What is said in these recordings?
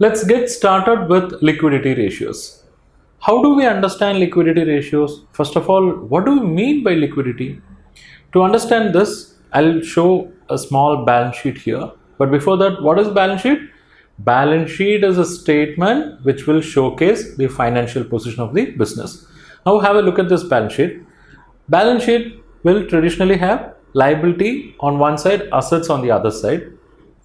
Let's get started with liquidity ratios. How do we understand liquidity ratios? First of all, what do we mean by liquidity? To understand this, I'll show a small balance sheet here. But before that, what is balance sheet? Balance sheet is a statement which will showcase the financial position of the business. Now have a look at this balance sheet. Balance sheet will traditionally have liability on one side, assets on the other side.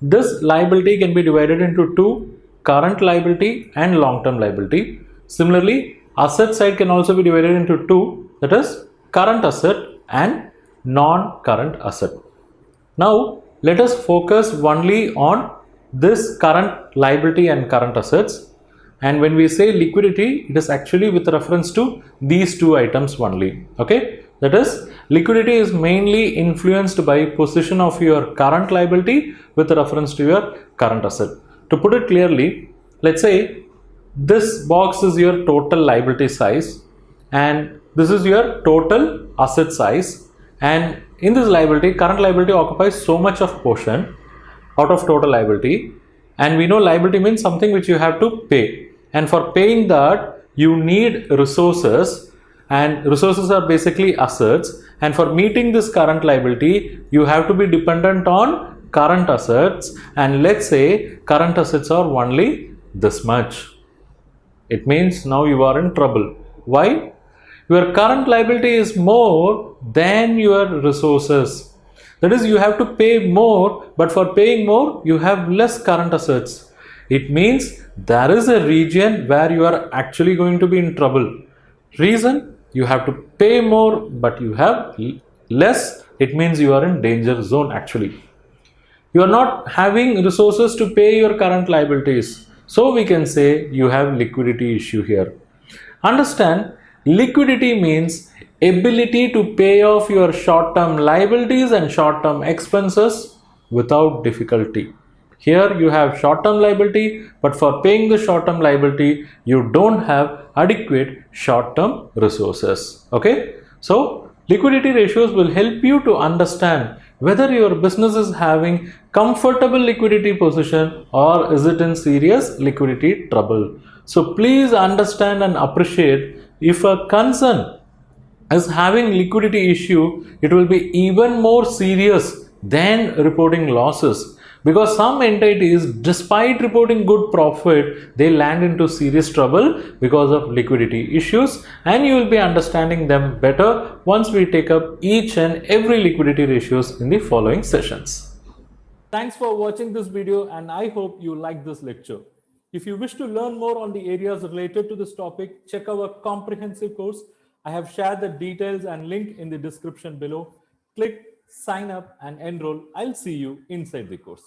This liability can be divided into two, current liability and long-term liability. Similarly, asset side can also be divided into two, that is current asset and non-current asset. Now let us focus only on this current liability and current assets, and when we say liquidity, it is actually with reference to these two items only. Okay, that is, liquidity is mainly influenced by position of your current liability with reference to your current asset. To put it clearly, let's say this box is your total liability size and this is your total asset size, and in this liability, current liability occupies so much of portion out of total liability, and we know liability means something which you have to pay, and for paying that you need resources, and resources are basically assets, and for meeting this current liability you have to be dependent on current assets, and let's say current assets are only this much. It means now you are in trouble. Why? Your current liability is more than your resources. That is, you have to pay more, but for paying more, you have less current assets. It means there is a region where you are actually going to be in trouble. Reason? You have to pay more, but you have less. It means you are in danger zone actually. You are not having resources to pay your current liabilities. So we can say you have liquidity issue here. Understand, liquidity means ability to pay off your short-term liabilities and short-term expenses without difficulty. Here you have short-term liability, but for paying the short-term liability, you don't have adequate short-term resources. Okay, so liquidity ratios will help you to understand whether your business is having comfortable liquidity position or is it in serious liquidity trouble. So please understand and appreciate, if a concern is having liquidity issue, it will be even more serious than reporting losses, because some entities, despite reporting good profit, they land into serious trouble because of liquidity issues, and you will be understanding them better once we take up each and every liquidity ratios in the following sessions. Thanks for watching this video, and I hope you like this lecture. If you wish to learn more on the areas related to this topic, check our comprehensive course. I have shared the details and link in the description below. Click, sign up and enroll. I'll see you inside the course.